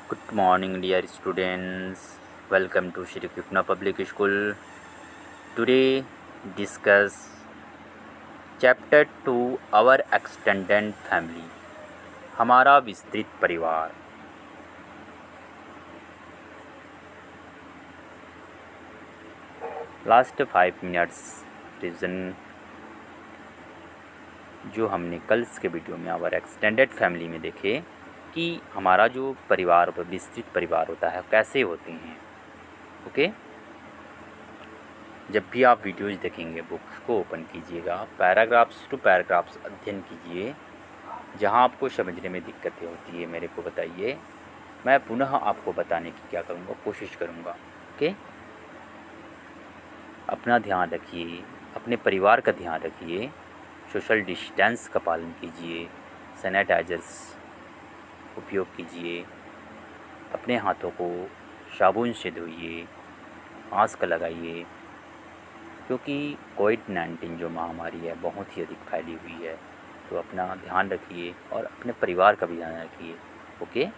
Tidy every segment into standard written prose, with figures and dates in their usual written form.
Good morning, dear students. Welcome to Shri Krishna Public School. Today, discuss Chapter 2 Our Extended Family. हमारा विस्तृत परिवार. Last 5 minutes reason जो हमने कल के वीडियो में आवर एक्सटेंडेड फैमिली में देखे कि हमारा जो परिवार विस्तृत परिवार होता है कैसे होते हैं. ओके, जब भी आप वीडियोज़ देखेंगे बुक्स को ओपन कीजिएगा, पैराग्राफ्स टू पैराग्राफ्स अध्ययन कीजिए. जहाँ आपको समझने में दिक्कतें होती है मेरे को बताइए, मैं पुनः आपको बताने की क्या करूँगा, कोशिश करूँगा. ओके, अपना ध्यान रखिए, अपने परिवार का ध्यान रखिए, सोशल डिस्टेंस का पालन कीजिए, सैनिटाइजर्स उपयोग कीजिए, अपने हाथों को साबुन से धोइए, मास्क लगाइए, क्योंकि कोविड-19 जो महामारी है बहुत ही अधिक फैली हुई है. तो अपना ध्यान रखिए और अपने परिवार का भी ध्यान रखिए. Okay,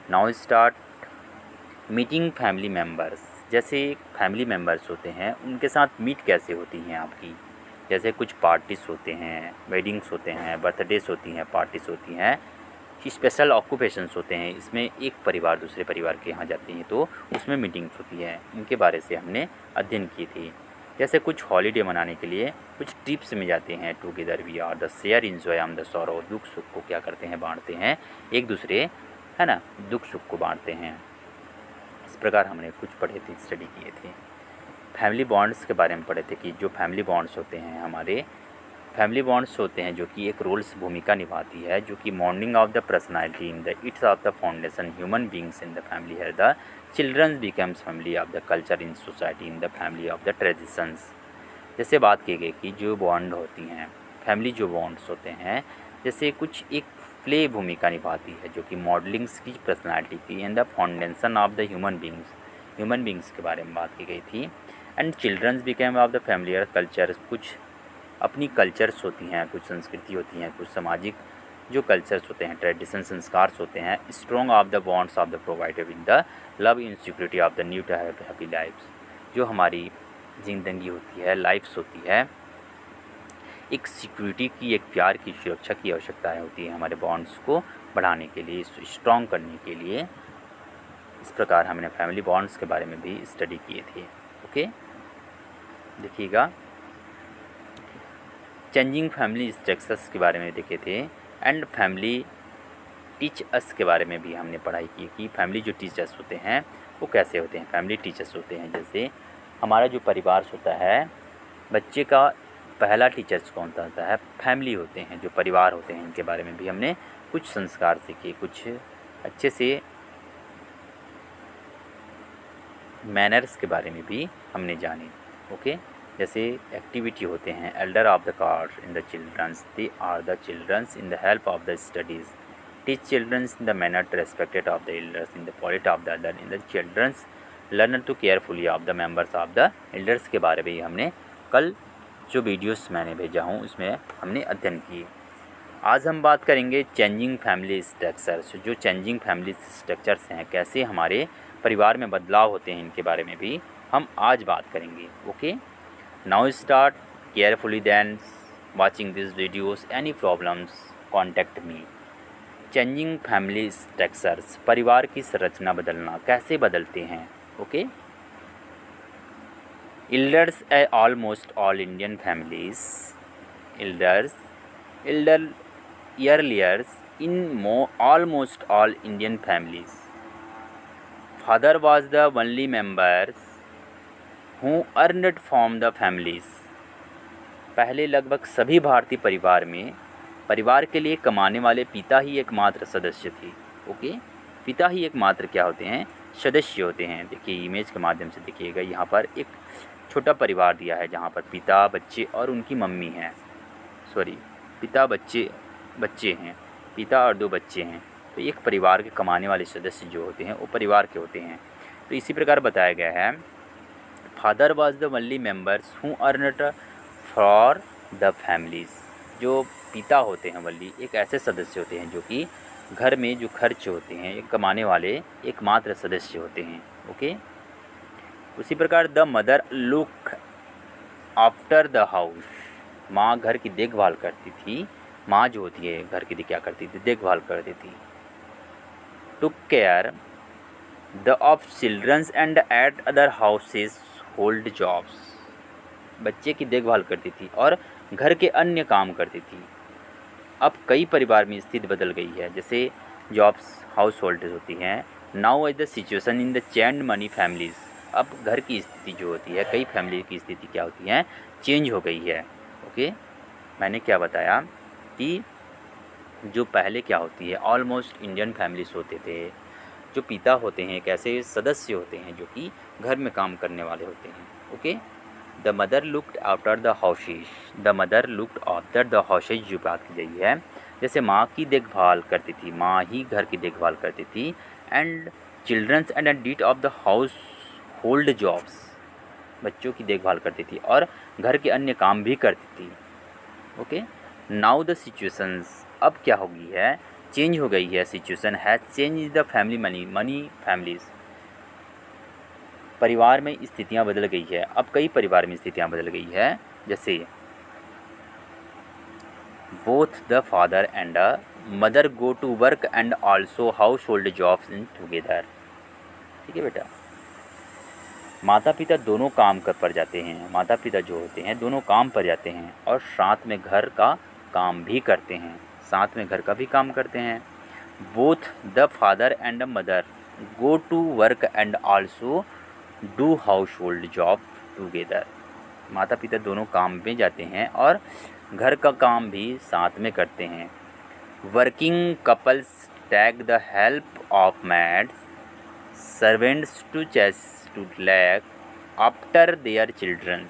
now start meeting family members. जैसे फैमिली मेम्बर्स होते हैं उनके साथ मीट कैसे होती हैं आपकी. जैसे कुछ पार्टीज़ होते हैं, वेडिंग्स होते हैं, बर्थडेज होती हैं, पार्टीज़ होती हैं, स्पेशल ऑक्यूपेशंस होते हैं. इसमें एक परिवार दूसरे परिवार के यहाँ जाते हैं तो उसमें मीटिंग्स होती है. इनके बारे से हमने अध्ययन किए थे. जैसे कुछ हॉलीडे मनाने के लिए कुछ ट्रिप्स में जाते हैं. Together we are the share enjoy um the sorrow. दुख सुख को क्या करते हैं, बांटते हैं एक दूसरे, है ना, दुख सुख को बांटते हैं. इस प्रकार हमने कुछ पढ़े थे, स्टडी किए थे. फैमिली बॉन्ड्स के बारे में पढ़े थे कि जो फैमिली बॉन्ड्स होते हैं हमारे फैमिली बॉन्ड्स होते हैं जो कि एक रोल्स भूमिका निभाती है, जो कि moulding of the personality in the its of the foundation human beings in the family है the children's becomes family of the culture in society in the family of the traditions. जैसे बात की गई कि जो बॉन्ड होती हैं family, जो बॉन्ड्स होते हैं, जैसे कुछ एक प्ले भूमिका निभाती है जो कि मॉडलिंग्स की पर्सनालिटी की in the foundation of the human beings के बारे में बात की गई थी. And childrens became of the family culture. कुछ अपनी कल्चर्स होती हैं, कुछ संस्कृति होती हैं, कुछ सामाजिक जो कल्चर्स होते हैं, ट्रेडिशन, संस्कार होते हैं. Strong of the bonds of the provided in the love in security of the new happy lifes. जो हमारी ज़िंदगी होती है, लाइफ्स होती है, एक सिक्योरिटी की, एक प्यार की, सुरक्षा की आवश्यकता होती है हमारे बॉन्ड्स को बढ़ाने के लिए, स्ट्रॉन्ग करने के लिए. इस प्रकार हमने फैमिली बॉन्ड्स के बारे में भी स्टडी किए थे. ओके, देखिएगा, चेंजिंग फैमिली स्ट्रक्चर्स के बारे में देखे थे. एंड फैमिली टीच अस के बारे में भी हमने पढ़ाई की कि फैमिली जो टीचर्स होते हैं वो कैसे होते हैं. फैमिली टीचर्स होते हैं, जैसे हमारा जो परिवार होता है, बच्चे का पहला टीचर्स कौन सा होता है, फैमिली होते हैं. जो परिवार होते हैं इनके बारे में भी हमने कुछ संस्कार सीखे, कुछ अच्छे से मैनर्स के बारे में भी हमने जाने. ओके, जैसे एक्टिविटी होते हैं, elder of the card in the children's, they are the children's in the help of the studies. Teach children's in the manner respected of the elders in the polite of the other in the children's learn to carefully of the members of the elders के बारे में ही हमने कल जो videos मैंने भेजा हूँ उसमें हमने अध्ययन किए. आज हम बात करेंगे चेंजिंग फैमिली स्ट्रक्चर्स. जो चेंजिंग फैमिली स्ट्रक्चर्स हैं, कैसे हमारे परिवार में बदलाव होते हैं, इनके बारे में भी हम आज बात करेंगे. Okay, now start carefully then watching this videos. Any problems contact me. Changing family structures, परिवार की संरचना बदलना, कैसे बदलते हैं. ओके, elders almost all Indian families, elder years in almost all Indian families. Father was the only members who earned from the families. पहले लगभग सभी भारतीय परिवार में परिवार के लिए कमाने वाले पिता ही एकमात्र सदस्य थे. ओके, पिता ही एकमात्र क्या होते हैं, सदस्य होते हैं. देखिए इमेज के माध्यम से देखिएगा, यहाँ पर एक छोटा परिवार दिया है जहाँ पर पिता, बच्चे और उनकी मम्मी हैं. पिता, बच्चे हैं, पिता और 2 बच्चे हैं. तो एक परिवार के कमाने वाले सदस्य जो होते हैं वो परिवार के होते हैं. तो इसी प्रकार बताया गया है, father was the only members who earned for the families. जो पिता होते हैं वल्ली, एक ऐसे सदस्य होते हैं जो कि घर में जो खर्च होते हैं ये कमाने वाले एकमात्र सदस्य होते हैं। ओके। उसी प्रकार the mother look after the house, माँ घर की देखभाल करती थी। माँ जो होती है घर की क्या करती थी, देखभाल करती थी। Took care the of children's and eight other houses hold jobs, बच्चे की देखभाल करती थी और घर के अन्य काम करती थी। अब कई परिवार में स्थिति बदल गई है, जैसे जॉब्स हाउस होल्ड्स होती हैं। Now is the situation in the change money families, अब घर की स्थिति जो होती है, कई फैमिली की स्थिति क्या होती है, चेंज हो गई है। ओके। मैंने क्या बताया कि जो पहले क्या होती है, ऑलमोस्ट इंडियन फैमिलीज होते थे, जो पिता होते हैं एक ऐसे सदस्य होते हैं जो कि घर में काम करने वाले होते हैं। Okay. The mother looked after the houses, the mother looked after the houses जो बात की गई है, जैसे माँ की देखभाल करती थी, माँ ही घर की देखभाल करती थी। And childrens and deed of the household jobs, बच्चों की देखभाल करती थी और घर के अन्य काम भी करती थी। ओके। नाउ द सिचुएशंस, अब क्या हो गई है, चेंज हो गई है। Situation has change the family money families, परिवार में स्थितियाँ बदल गई है। अब कई परिवार में स्थितियाँ बदल गई है, जैसे both the father and a mother go to work and also household jobs in together. ठीक है बेटा, माता पिता दोनों काम पर जाते हैं, माता पिता जो होते हैं दोनों काम पर जाते हैं और साथ में घर का काम भी करते हैं, साथ में घर का भी काम करते हैं। Both the father and the mother go to work and also do household job together, माता पिता दोनों काम में जाते हैं और घर का काम भी साथ में करते हैं। Working couples take the help of maids servants to chase to lack after their childrens,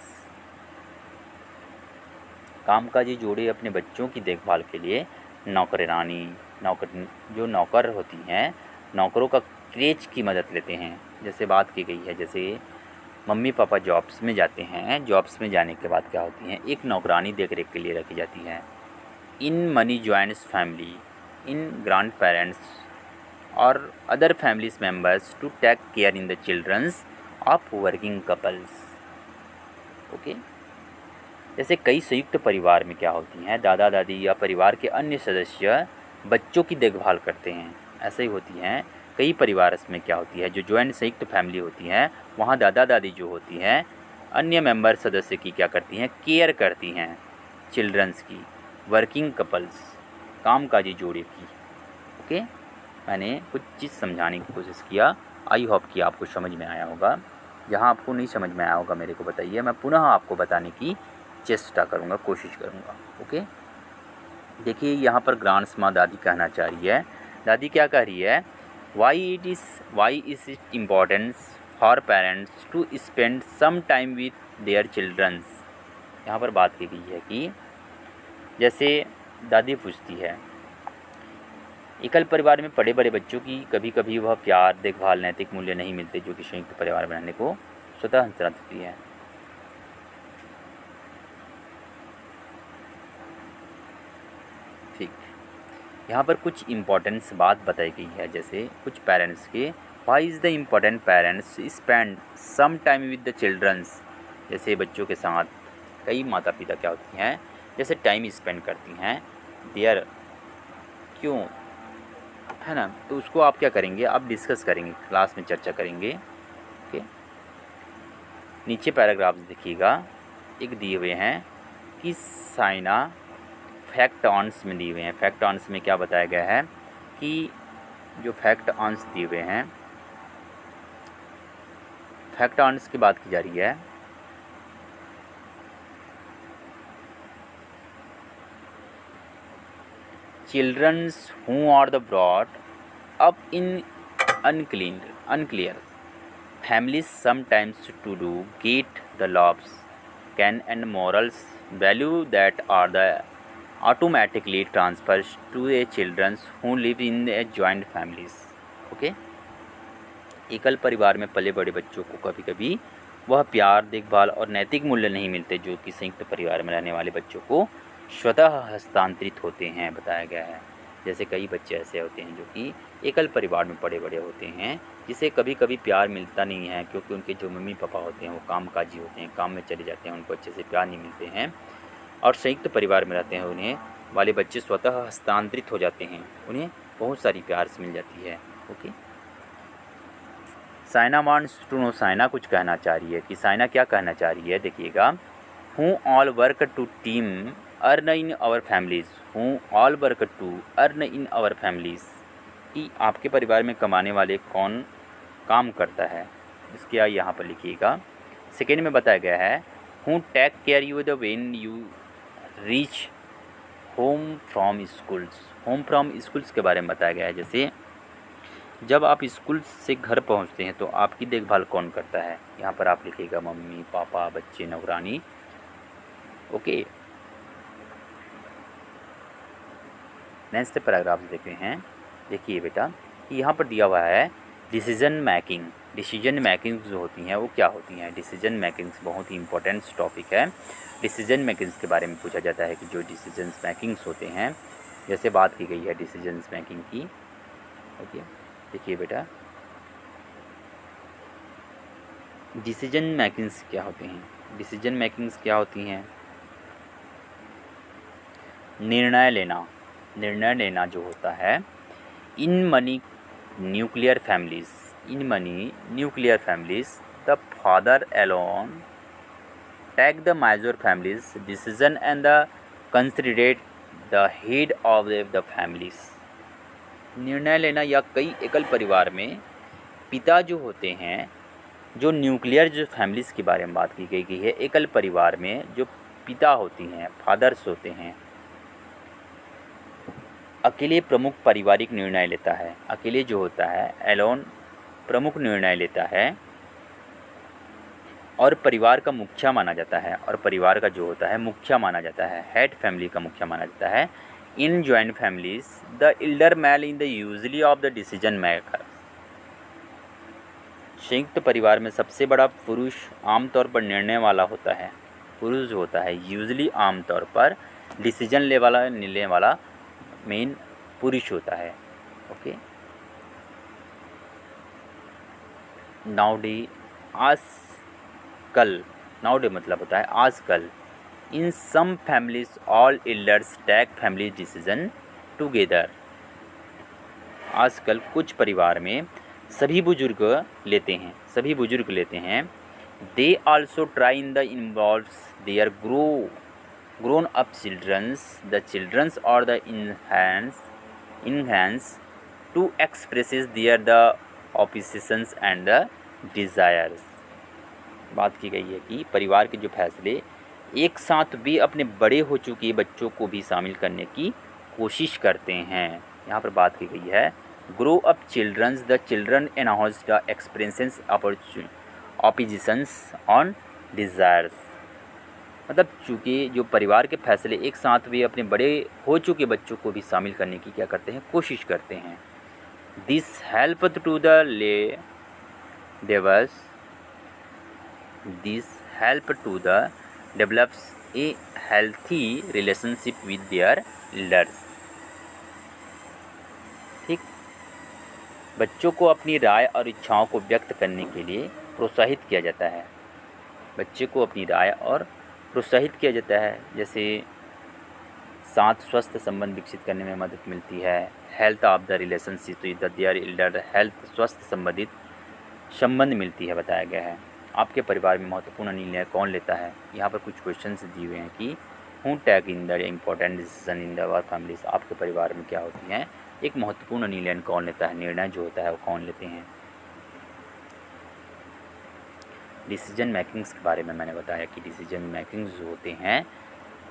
कामकाजी जोड़े अपने बच्चों की देखभाल के लिए नौकरानी जो नौकर होती हैं, नौकरों का क्रेच की मदद लेते हैं। जैसे बात की गई है, जैसे मम्मी पापा जॉब्स में जाते हैं, जॉब्स में जाने के बाद क्या होती हैं, एक नौकरानी देख रेख के लिए रखी जाती है। In many joints family in grand parents और other families members to take care in the children's of working couples. Okay. जैसे कई संयुक्त परिवार में क्या होती हैं, दादा दादी या परिवार के अन्य सदस्य बच्चों की देखभाल करते हैं, ऐसे ही होती हैं। कई परिवार में क्या होती है, जो जॉइंट संयुक्त फैमिली होती हैं, वहाँ दादा दादी जो होती हैं अन्य मेंबर सदस्य की क्या करती हैं, केयर करती हैं चिल्ड्रंस की। वर्किंग कपल्स, कामकाजी जोड़े की। ओके। मैंने कुछ चीज़ समझाने की कोशिश किया, आई होप कि आपको समझ में आया होगा। जहाँ आपको नहीं समझ में आया होगा मेरे को बताइए, मैं पुनः आपको बताने की चेष्टा करूँगा, कोशिश करूँगा। ओके। देखिए यहाँ पर ग्रांड्स माँ दादी कहना चाह रही है, दादी क्या कह रही है, why is it importance for parents to spend some time with their childrens. यहाँ पर बात की गई है कि जैसे दादी पूछती है, एकल परिवार में पड़े बड़े बच्चों की कभी कभी वह प्यार देखभाल नैतिक मूल्य नहीं मिलते जो कि संयुक्त परिवार बनाने को स्वतः हंसती है। ठीक, यहाँ पर कुछ इम्पोर्टेंस बात बताई गई है, जैसे कुछ पेरेंट्स के, why is the important parents spend some time with the childrens, जैसे बच्चों के साथ कई माता पिता क्या होती हैं, जैसे टाइम स्पेंड करती हैं देयर, क्यों, है ना। तो उसको आप क्या करेंगे, आप डिस्कस करेंगे, क्लास में चर्चा करेंगे। ओके। नीचे पैराग्राफ देखिएगा, एक दिए हुए हैं कि साइना फैक्ट ऑन्स में दिए हुए हैं। फैक्ट ऑन्स में क्या बताया गया है कि जो फैक्ट ऑन्स दिए हुए हैं, फैक्ट ऑन्स की बात की जा रही है। Children who are the brought up in unclear families sometimes to do get the laws, can and morals value that are the automatically transfers to a children who live in a joint families. Okay? एकल परिवार में पले बड़े बच्चों को कभी कभी वह प्यार देखभाल और नैतिक मूल्य नहीं मिलते जो कि संयुक्त परिवार में रहने वाले बच्चों को स्वतः हस्तांतरित होते हैं, बताया गया है। जैसे कई बच्चे ऐसे होते हैं जो कि एकल परिवार में पले बड़े होते हैं, जिसे कभी कभी प्यार मिलता नहीं है, क्योंकि उनके जो मम्मी पापा होते हैं वो कामकाजी होते हैं, काम में चले जाते हैं, उनको अच्छे से प्यार नहीं मिलते हैं। और संयुक्त परिवार में रहते हैं उन्हें वाले बच्चे स्वतः हस्तांतरित हो जाते हैं, उन्हें बहुत सारी प्यार से मिल जाती है। Okay, Saina wants to know, Saina कुछ कहना चाह रही है कि साइना क्या कहना चाह रही है, देखिएगा। Who all work to team earn in our families, who all work to earn in our families, कि आपके परिवार में कमाने वाले कौन काम करता है, इसके यहाँ पर लिखिएगा। सेकेंड में बताया गया है who take care you the when you reach home from schools, home from schools के बारे में बताया गया है, जैसे जब आप स्कूल से घर पहुंचते हैं तो आपकी देखभाल कौन करता है, यहाँ पर आप लिखिएगा मम्मी पापा बच्चे नौकरानी। ओके, नेक्स्ट पैराग्राफ देखते हैं। देखिए बेटा, यहाँ पर दिया हुआ है डिसीजन मेकिंग। डिसीजन मेकिंग जो होती हैं वो क्या होती हैं? डिसीजन मेकिंग्स बहुत ही इंपॉर्टेंट टॉपिक है। डिसीजन मेकिंग्स के बारे में पूछा जाता है कि जो डिसीजन मेकिंग्स होते हैं, जैसे बात की गई है डिसीजन मेकिंग की। ओके, देखिए बेटा, डिसीजन मेकिंग्स क्या होते हैं? डिसीजन मेकिंग्स क्या होती हैं? निर्णय लेना। निर्णय लेना जो होता है in money nuclear families, in money nuclear families the father alone take the major families decision and the considerate the head of the families. निर्णय लेना या कई एकल परिवार में पिता जो होते हैं, जो न्यूक्लियर जो फैमिलीज़ के बारे में बात की गई है, एकल परिवार में जो पिता होती हैं, फादर्स होते हैं, अकेले प्रमुख पारिवारिक निर्णय लेता है। अकेले जो होता है एलोन प्रमुख निर्णय लेता है और परिवार का मुखिया माना जाता है, और परिवार का जो होता है मुखिया माना जाता है, हेड फैमिली का मुखिया माना जाता है। In joint families the elder male in the usually of the decision maker. संयुक्त परिवार में सबसे बड़ा पुरुष आमतौर पर निर्णय वाला होता है। पुरुष जो होता है यूजली आमतौर पर डिसीजन लेने वाला मेन पुरुष होता है। ओके, नाउडे आजकल, नाउडे मतलब होता है आजकल। In some families all elders take family decision together. आजकल कुछ परिवार में सभी बुजुर्ग लेते हैं, सभी बुजुर्ग लेते हैं। They also try in the involves their grown up children's, the children's or the enhance to expresses their the oppositions and the desires। बात की गई है कि परिवार के जो फैसले एक साथ भी अपने बड़े हो चुके बच्चों को भी शामिल करने की कोशिश करते हैं। यहाँ पर बात की गई है grow up children's, the children enhance the experiences oppositions on desires. मतलब चूँकि जो परिवार के फैसले एक साथ भी अपने बड़े हो चुके बच्चों को भी शामिल करने की क्या करते हैं, कोशिश करते हैं। दिस हेल्प टू द ले develops, this help to the develops a healthy relationship with their elders. ठीक, बच्चों को अपनी राय और इच्छाओं को व्यक्त करने के लिए प्रोत्साहित किया जाता है। बच्चे को अपनी राय और प्रोत्साहित किया जाता है, जैसे साथ स्वस्थ संबंध विकसित करने में मदद मिलती है। Health of the relationship with there Elder, health स्वस्थ संबंधित संबंध मिलती है, बताया गया है। आपके परिवार में महत्वपूर्ण निर्णय कौन लेता है? यहाँ पर कुछ क्वेश्चंस दिए हुए हैं कि who take in the important decision in the families. आपके परिवार में क्या होती हैं, एक महत्वपूर्ण निर्णय कौन लेता है, निर्णय जो होता है वो कौन लेते हैं? डिसीजन मेकिंग्स के बारे में मैंने बताया कि डिसीजन मेकिंग्स जो होते हैं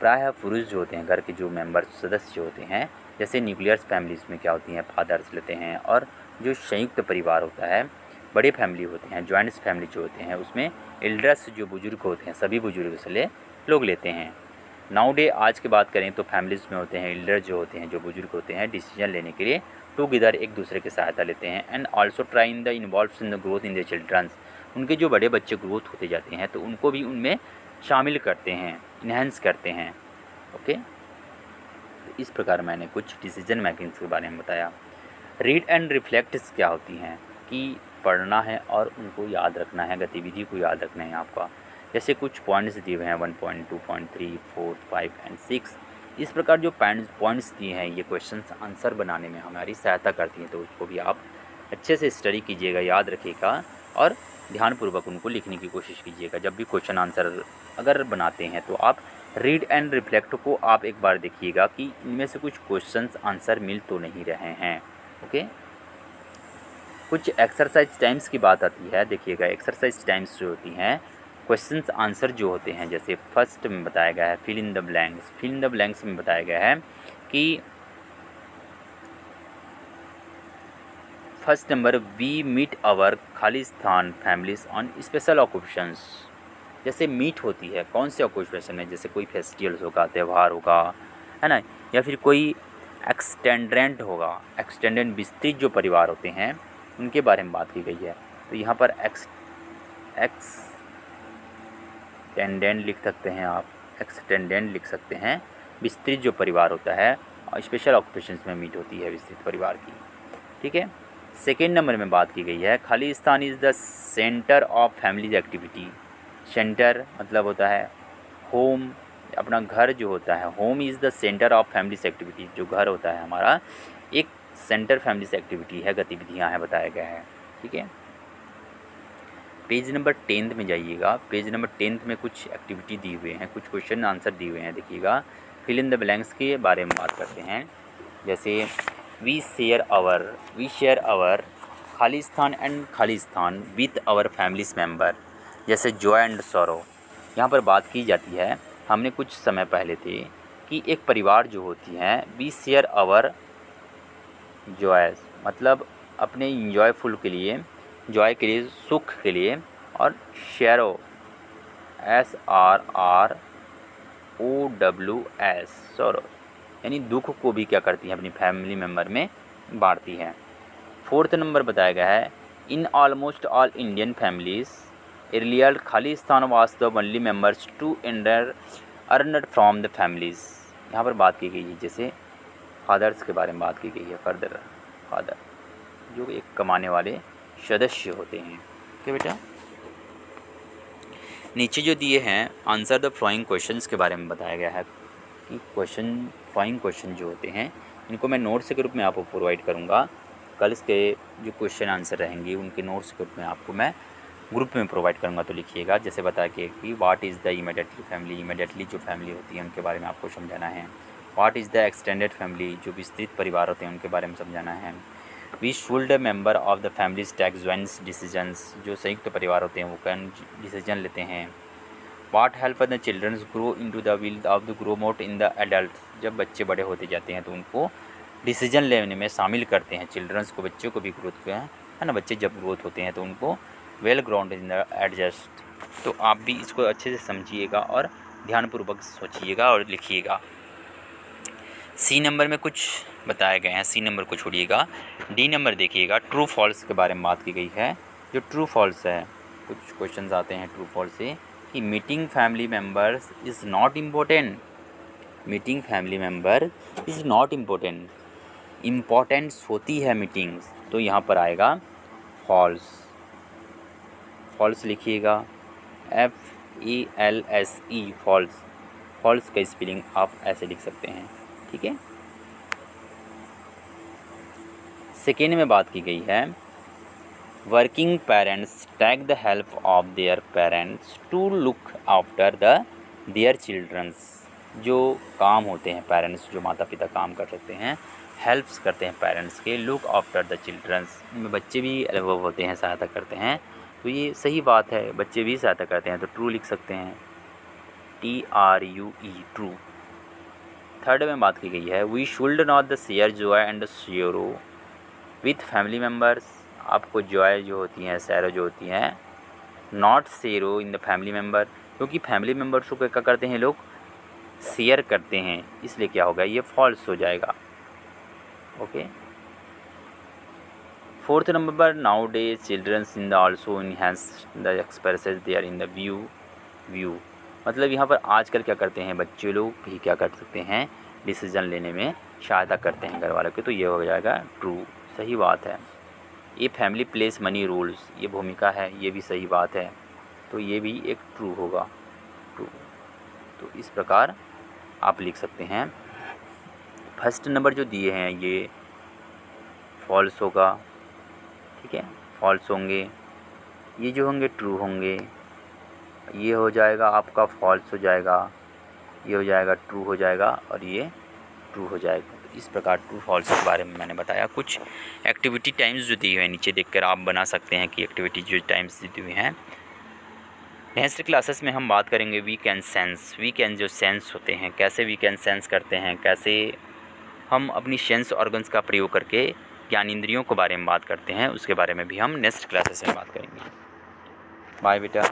प्रायः पुरुष जो होते हैं, घर के जो मेंबर्स सदस्य होते हैं, जैसे न्यूक्लियर फैमिलीज़ में क्या होती हैं, फादर्स लेते हैं। और जो संयुक्त परिवार होता है, बड़े फैमिली होते हैं, जॉइंट फैमिली जो होते हैं, उसमें एल्डर्स जो बुजुर्ग होते हैं, सभी बुजुर्ग से लोग लेते हैं। नाउ डे आज की बात करें तो फैमिलीज़ में होते हैं एल्डर जो होते हैं, जो बुजुर्ग होते हैं, डिसीजन लेने के लिए टुगेदर एक दूसरे की सहायता लेते हैं। And also try in the involve in the growth in the childrens. उनके जो बड़े बच्चे ग्रोथ होते जाते हैं तो उनको भी उनमें शामिल करते हैं, इन्हेंस करते हैं। ओके, इस प्रकार मैंने कुछ डिसीजन मेकिंग्स के बारे में बताया। रीड एंड रिफ्लेक्ट्स क्या होती हैं कि पढ़ना है और उनको याद रखना है, गतिविधि को याद रखना है आपका। जैसे कुछ पॉइंट्स दिए हुए हैं 1, 2, 3, 4, 5 एंड 6। इस प्रकार जो पॉइंट्स दिए हैं ये क्वेश्चंस आंसर बनाने में हमारी सहायता करती हैं, तो उसको भी आप अच्छे से स्टडी कीजिएगा, याद रखिएगा और ध्यानपूर्वक उनको लिखने की कोशिश कीजिएगा। जब भी क्वेश्चन आंसर अगर बनाते हैं तो आप रीड एंड रिफ्लेक्ट को आप एक बार देखिएगा कि इनमें से कुछ क्वेश्चंस आंसर मिल तो नहीं रहे हैं। ओके, कुछ एक्सरसाइज टाइम्स की बात आती है। देखिएगा एक्सरसाइज टाइम्स जो होती हैं, क्वेश्चंस आंसर जो होते हैं, जैसे फर्स्ट में बताया गया है fill in the blanks. Fill in the blanks में बताया गया है कि first number we meet our Khalistan families on special occupations. जैसे मीट होती है कौन से ऑक्यूपेशन में, जैसे कोई फेस्टिवल्स होगा, त्यौहार होगा, है ना, या फिर कोई एक्सटेंडेंट होगा। एक्सटेंडेंट विस्तृत जो परिवार होते हैं उनके बारे में बात की गई है। तो यहाँ पर एक्सटेंडेंट लिख सकते हैं आप, एक्सटेंडेंट लिख सकते हैं। विस्तृत जो परिवार होता है और स्पेशल ऑक्यूपेशंस में मीट होती है विस्तृत परिवार की। ठीक है। सेकेंड नंबर में बात की गई है Khalistan is the centre of families activity. Centre मतलब होता है होम, अपना घर जो होता है। Home is the centre of families activity. जो घर होता है हमारा एक सेंटर फैमिलीज एक्टिविटी है, गतिविधियाँ हैं, बताया गया है। ठीक है। पेज नंबर 10 में जाइएगा। पेज नंबर 10 में कुछ एक्टिविटी दी हुए हैं, कुछ क्वेश्चन आंसर दिए हुए हैं। देखिएगा फिल इन द ब्लैंक्स के बारे में बात करते हैं। जैसे we share our Khalistan and Khalistan with our families member. जैसे जॉय एंड सॉरो, यहाँ पर बात की जाती है, हमने कुछ समय पहले थे कि एक परिवार जो होती हैं, वी शेयर आवर जॉयस मतलब अपने इंजॉयफुल के लिए, जॉय के लिए, सुख के लिए, और शेरो SRROWS सॉरो यानी दुख को भी क्या करती हैं, अपनी फैमिली मेम्बर में बांटती हैं। फोर्थ नंबर बताया गया है in almost all Indian families earlier Khalistan was the only members to earned from the families. यहाँ पर बात की गई है जैसे फादर्स के बारे में बात की गई है। फादर जो एक कमाने वाले सदस्य होते हैं। क्या बेटा, नीचे जो दिए हैं आंसर द फॉलोइंग क्वेश्चंस के बारे में बताया गया है कि फॉलोइंग क्वेश्चन जो होते हैं इनको मैं नोट्स के रूप में आपको प्रोवाइड करूँगा। कल इसके जो क्वेश्चन आंसर रहेंगे उनके नोट्स के रूप में आपको मैं ग्रुप में प्रोवाइड करूँगा। तो लिखिएगा जैसे बता के कि what is the immediately family. Immediately जो फैमिली होती है उनके बारे में आपको समझाना है। What is the extended family, जो विस्तृत परिवार होते हैं उनके बारे में समझाना है। We should member of the families take joints decisions, जो संयुक्त परिवार होते हैं वो कैन डिसीजन लेते हैं। What help the childrens grow into the will of the grow mote in the adult, जब बच्चे बड़े होते जाते हैं तो उनको डिसीजन लेने में शामिल करते हैं। चिल्ड्रंस को, बच्चों को भी ग्रोथ को है ना, बच्चे जब ग्रोथ होते हैं तो उनको Vale ground in the adjust. तो आप भी इसको अच्छे से समझिएगा और ध्यानपूर्वक सोचिएगा और लिखिएगा। सी नंबर में कुछ बताए गए हैं, सी नंबर को छोड़िएगा। डी नंबर देखिएगा, ट्रू फॉल्स के बारे में बात की गई है। जो ट्रू फॉल्स है, कुछ क्वेश्चंस आते हैं ट्रू फॉल्स से कि meeting family members is not important. Meeting family member is not important. Importance होती है मीटिंग्स, तो यहाँ पर आएगा फॉल्स। फॉल्स लिखिएगा FALSE फॉल्स। फॉल्स का स्पेलिंग आप ऐसे लिख सकते हैं। ठीक है। सेकेंड में बात की गई है working parents take the help of their parents to look after their childrens. जो काम होते हैं पेरेंट्स, जो माता पिता काम कर सकते हैं, हेल्प्स करते हैं पेरेंट्स के, लुक आफ्टर द चिल्ड्रंस। इनमें बच्चे भी इन्वॉल्व होते हैं, सहायता करते हैं। तो ये सही बात है, बच्चे भी सहायता करते हैं, तो ट्रू लिख सकते हैं, TRUE ट्रू। थर्ड में बात की गई है we should not the share joy and sorrow with family members. आपको जॉय जो होती हैं, सैरो जो होती हैं, not share in the family member, क्योंकि फैमिली मेम्बर्स को क्या करते हैं लोग, शेयर करते हैं, इसलिए क्या होगा, ये फॉल्स हो जाएगा। ओके। फोर्थ नंबर पर nowadays childrens in the also enhance the expresses they are in the view. मतलब यहाँ पर आजकल क्या करते हैं बच्चे लोग भी क्या कर सकते हैं, डिसीज़न लेने में सहायता करते हैं घर वालों के, तो ये हो जाएगा ट्रू, सही बात है। ये फैमिली प्लेस मनी रोल्स, ये भूमिका है, ये भी सही बात है, तो ये भी एक ट्रू होगा, ट्रू। तो इस प्रकार आप लिख सकते हैं। फर्स्ट नंबर जो दिए हैं ये फॉल्स होगा, ठीक है, फॉल्स होंगे। ये जो होंगे ट्रू होंगे। ये हो जाएगा आपका फॉल्स हो जाएगा, ये हो जाएगा ट्रू हो जाएगा, और ये ट्रू हो जाएगा। तो इस प्रकार ट्रू फॉल्स के बारे में मैंने बताया। कुछ एक्टिविटी टाइम्स जो दी हुई है नीचे देखकर आप बना सकते हैं कि एक्टिविटी जो टाइम्स दी हुई हैं। नेक्स्ट क्लासेस में हम बात करेंगे weekend sense. Weekend जो सेंस होते हैं, कैसे वीक एंड सेंस करते हैं, कैसे हम अपनी सेंस ऑर्गन्स का प्रयोग करके ज्ञानेंद्रियों के बारे में बात करते हैं, उसके बारे में भी हम नेक्स्ट क्लासेस में बात करेंगे। बाय बेटा।